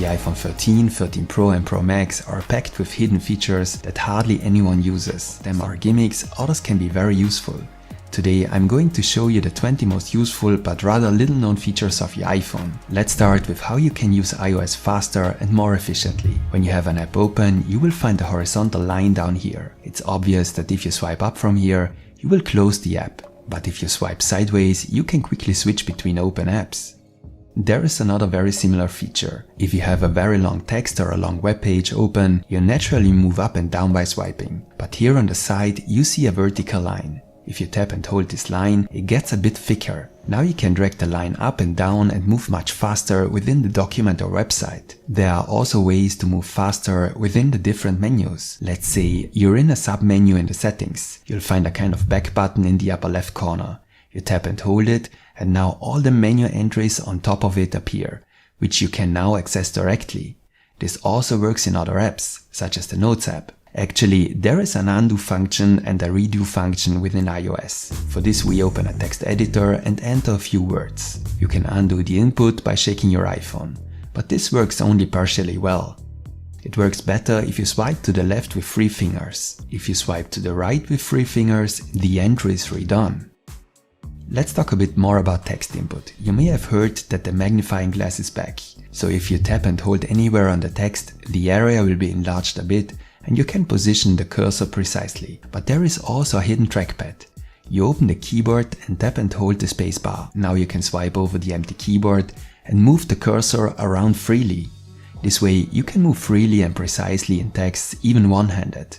the iPhone 13, 13 Pro and Pro Max are packed with hidden features that hardly anyone uses. Some are gimmicks, others can be very useful. Today I'm going to show you the 20 most useful but rather little known features of your iPhone. Let's start with how you can use iOS faster and more efficiently. When you have an app open, you will find a horizontal line down here. It's obvious that if you swipe up from here, you will close the app. But if you swipe sideways, you can quickly switch between open apps. There is another very similar feature. If you have a very long text or a long web page open, you naturally move up and down by swiping. But here on the side, you see a vertical line. If you tap and hold this line, it gets a bit thicker. Now you can drag the line up and down and move much faster within the document or website. There are also ways to move faster within the different menus. Let's say you're in a sub-menu in the settings. You'll find a kind of back button in the upper left corner. You tap and hold it, and now all the menu entries on top of it appear, which you can now access directly. This also works in other apps, such as the Notes app. Actually, there is an undo function and a redo function within iOS. For this we open a text editor and enter a few words. You can undo the input by shaking your iPhone, but this works only partially well. It works better if you swipe to the left with 3 fingers. If you swipe to the right with 3 fingers, the entry is redone. Let's talk a bit more about text input. You may have heard that the magnifying glass is back. So if you tap and hold anywhere on the text, the area will be enlarged a bit and you can position the cursor precisely. But there is also a hidden trackpad. You open the keyboard and tap and hold the spacebar. Now you can swipe over the empty keyboard and move the cursor around freely. This way you can move freely and precisely in text, even one-handed.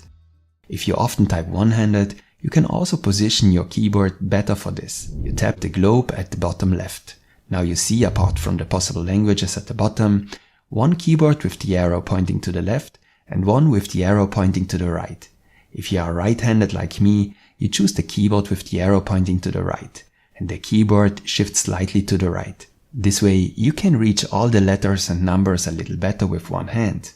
If you often type one-handed, you can also position your keyboard better for this. You tap the globe at the bottom left. Now you see, apart from the possible languages at the bottom, one keyboard with the arrow pointing to the left and one with the arrow pointing to the right. If you are right-handed like me, you choose the keyboard with the arrow pointing to the right, and the keyboard shifts slightly to the right. This way you can reach all the letters and numbers a little better with one hand.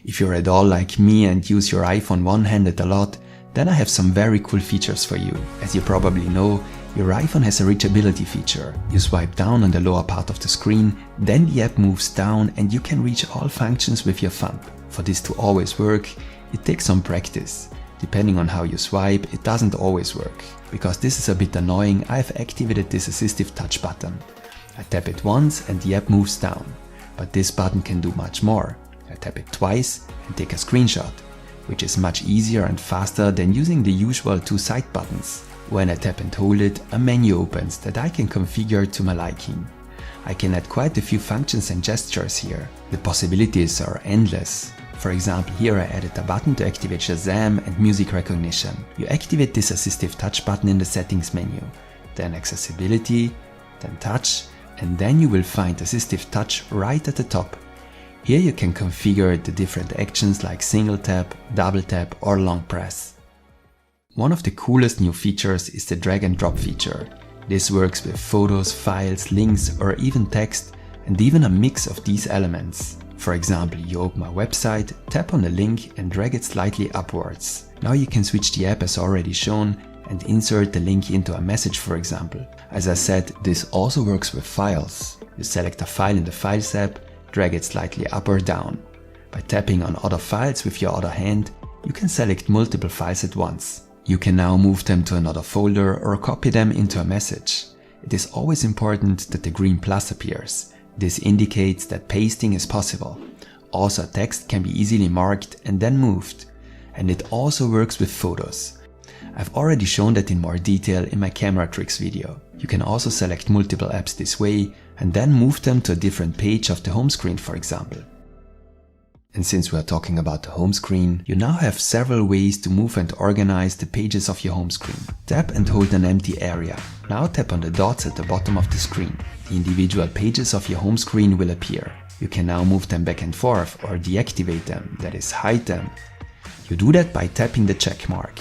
If you're at all like me and use your iPhone one-handed a lot, then I have some very cool features for you. As you probably know, your iPhone has a reachability feature. You swipe down on the lower part of the screen, then the app moves down and you can reach all functions with your thumb. For this to always work, it takes some practice. Depending on how you swipe, it doesn't always work. Because this is a bit annoying, I've activated this Assistive touch button. I tap it once and the app moves down. But this button can do much more. I tap it twice and take a screenshot, which is much easier and faster than using the usual 2 side buttons. When I tap and hold it, a menu opens that I can configure to my liking. I can add quite a few functions and gestures here. The possibilities are endless. For example, here I added a button to activate Shazam and music recognition. You activate this Assistive touch button in the settings menu, then accessibility, then touch, and then you will find Assistive touch right at the top. Here you can configure the different actions like single tap, double tap or long press. One of the coolest new features is the drag and drop feature. This works with photos, files, links or even text, and even a mix of these elements. For example, you open a website, tap on the link and drag it slightly upwards. Now you can switch the app as already shown and insert the link into a message, for example. As I said, this also works with files. You select a file in the Files app, drag it slightly up or down. By tapping on other files with your other hand, you can select multiple files at once. You can now move them to another folder or copy them into a message. It is always important that the green plus appears. This indicates that pasting is possible. Also, text can be easily marked and then moved. And it also works with photos. I've already shown that in more detail in my camera tricks video. You can also select multiple apps this way and then move them to a different page of the home screen, for example. And since we are talking about the home screen, you now have several ways to move and organize the pages of your home screen. Tap and hold an empty area. Now tap on the dots at the bottom of the screen. The individual pages of your home screen will appear. You can now move them back and forth or deactivate them, that is hide them. You do that by tapping the check mark.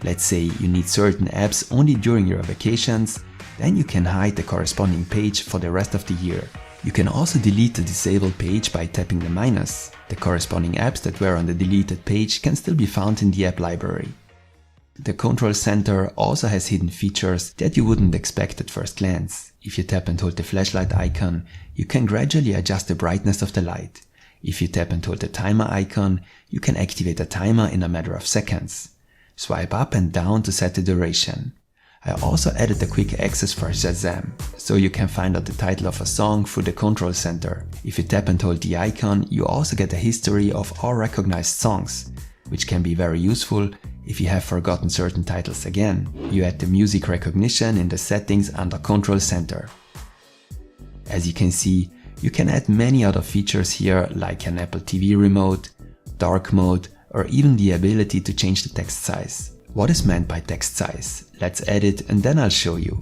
Let's say you need certain apps only during your vacations, then you can hide the corresponding page for the rest of the year. You can also delete the disabled page by tapping the minus. The corresponding apps that were on the deleted page can still be found in the app library. The control center also has hidden features that you wouldn't expect at first glance. If you tap and hold the flashlight icon, you can gradually adjust the brightness of the light. If you tap and hold the timer icon, you can activate a timer in a matter of seconds. Swipe up and down to set the duration. I also added a quick access for Shazam, so you can find out the title of a song through the control center. If you tap and hold the icon, you also get a history of all recognized songs, which can be very useful if you have forgotten certain titles again. You add the music recognition in the settings under Control Center. As you can see, you can add many other features here like an Apple TV remote, dark mode, or even the ability to change the text size. What is meant by text size? Let's add it and then I'll show you.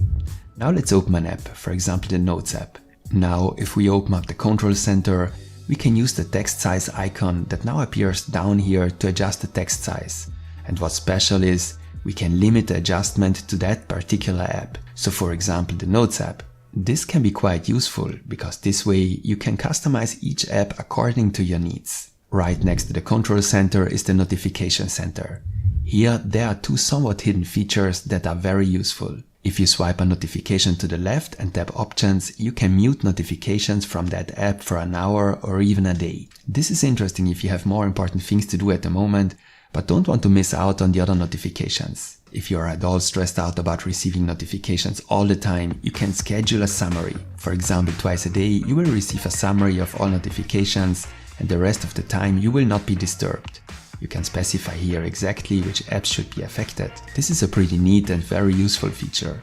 Now let's open an app, for example the Notes app. Now if we open up the Control Center, we can use the text size icon that now appears down here to adjust the text size. And what's special is we can limit the adjustment to that particular app. So for example the Notes app. This can be quite useful because this way you can customize each app according to your needs. Right next to the Control Center is the Notification Center. Here there are two somewhat hidden features that are very useful. If you swipe a notification to the left and tap Options, you can mute notifications from that app for an hour or even a day. This is interesting if you have more important things to do at the moment, but don't want to miss out on the other notifications. If you are at all stressed out about receiving notifications all the time, you can schedule a summary. For example, twice a day you will receive a summary of all notifications and the rest of the time you will not be disturbed. You can specify here exactly which apps should be affected. This is a pretty neat and very useful feature.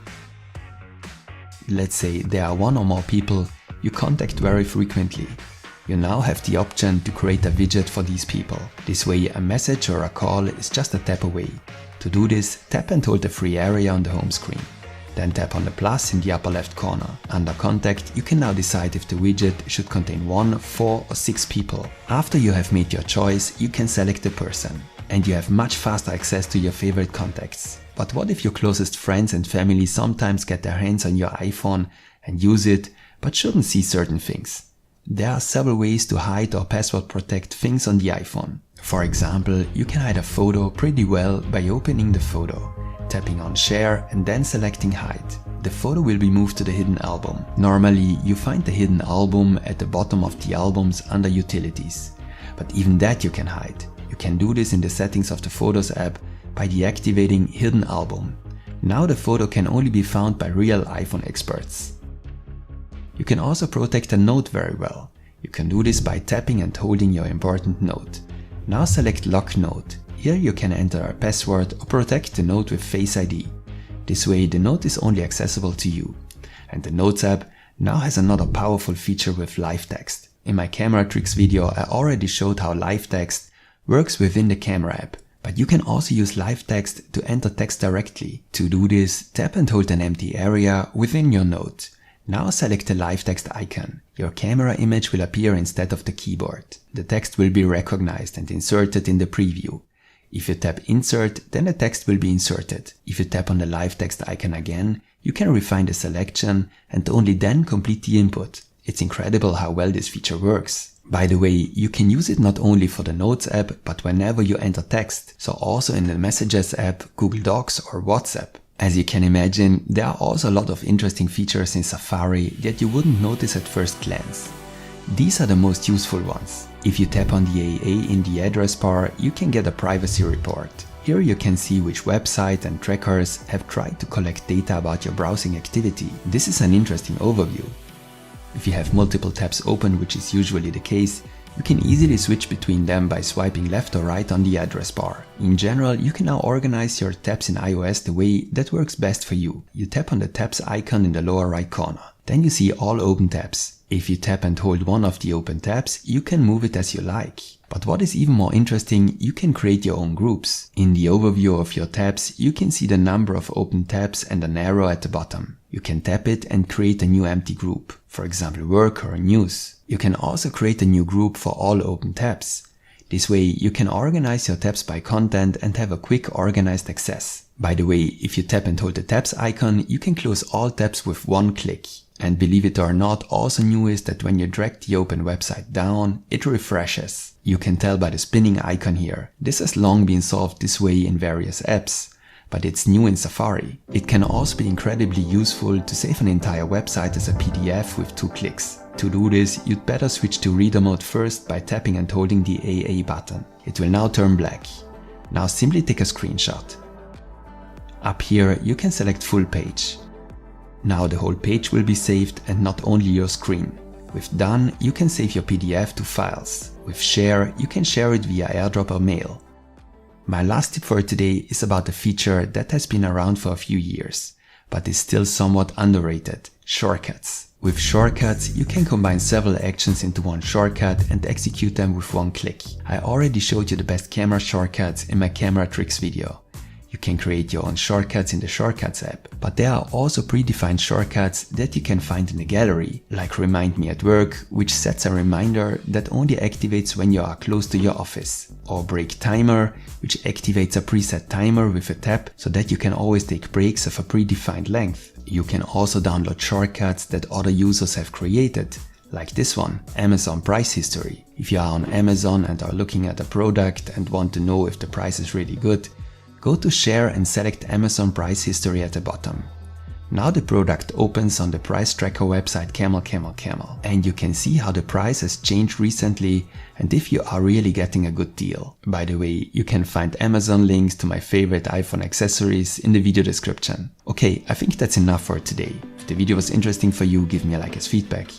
Let's say there are one or more people you contact very frequently. You now have the option to create a widget for these people. This way a message or a call is just a tap away. To do this, tap and hold the free area on the home screen. Then tap on the plus in the upper left corner. Under Contact, you can now decide if the widget should contain 1, 4 or 6 people. After you have made your choice, you can select the person. And you have much faster access to your favorite contacts. But what if your closest friends and family sometimes get their hands on your iPhone and use it, but shouldn't see certain things? There are several ways to hide or password protect things on the iPhone. For example, you can hide a photo pretty well by opening the photo, tapping on Share and then selecting Hide. The photo will be moved to the hidden album. Normally, you find the hidden album at the bottom of the albums under Utilities. But even that you can hide. You can do this in the settings of the Photos app by deactivating Hidden Album. Now the photo can only be found by real iPhone experts. You can also protect a note very well. You can do this by tapping and holding your important note. Now select Lock Note. Here you can enter a password or protect the note with Face ID. This way the note is only accessible to you. And the Notes app now has another powerful feature with live text. In my camera tricks video I already showed how live text works within the camera app. But you can also use live text to enter text directly. To do this, tap and hold an empty area within your note. Now select the live text icon. Your camera image will appear instead of the keyboard. The text will be recognized and inserted in the preview. If you tap Insert, then the text will be inserted. If you tap on the live text icon again, you can refine the selection and only then complete the input. It's incredible how well this feature works. By the way, you can use it not only for the Notes app, but whenever you enter text, so also in the Messages app, Google Docs or WhatsApp. As you can imagine, there are also a lot of interesting features in Safari that you wouldn't notice at first glance. These are the most useful ones. If you tap on the AA in the address bar, you can get a privacy report. Here you can see which websites and trackers have tried to collect data about your browsing activity. This is an interesting overview. If you have multiple tabs open, which is usually the case, you can easily switch between them by swiping left or right on the address bar. In general, you can now organize your tabs in iOS the way that works best for you. You tap on the tabs icon in the lower right corner. Then you see all open tabs. If you tap and hold one of the open tabs, you can move it as you like. But what is even more interesting, you can create your own groups. In the overview of your tabs, you can see the number of open tabs and an arrow at the bottom. You can tap it and create a new empty group, for example work or news. You can also create a new group for all open tabs. This way you can organize your tabs by content and have a quick organized access. By the way, if you tap and hold the tabs icon, you can close all tabs with one click. And believe it or not, also new is that when you drag the open website down, it refreshes. You can tell by the spinning icon here. This has long been solved this way in various apps. but it's new in Safari. It can also be incredibly useful to save an entire website as a PDF with 2 clicks. To do this, you'd better switch to reader mode first by tapping and holding the AA button. It will now turn black. Now simply take a screenshot. Up here you can select full page. Now the whole page will be saved and not only your screen. With Done, you can save your PDF to files. With Share, you can share it via AirDrop or mail. My last tip for today is about a feature that has been around for a few years, but is still somewhat underrated: shortcuts. With shortcuts, you can combine several actions into one shortcut and execute them with one click. I already showed you the best camera shortcuts in my camera tricks video. You can create your own shortcuts in the Shortcuts app, but there are also predefined shortcuts that you can find in the gallery, like Remind Me at Work, which sets a reminder that only activates when you are close to your office, or Break Timer, which activates a preset timer with a tap so that you can always take breaks of a predefined length. You can also download shortcuts that other users have created, like this one, Amazon Price History. If you are on Amazon and are looking at a product and want to know if the price is really good, go to Share and select Amazon Price History at the bottom. Now the product opens on the price tracker website Camel, and you can see how the price has changed recently and if you are really getting a good deal. By the way, you can find Amazon links to my favorite iPhone accessories in the video description. Okay, I think that's enough for today. If the video was interesting for you, give me a like as feedback.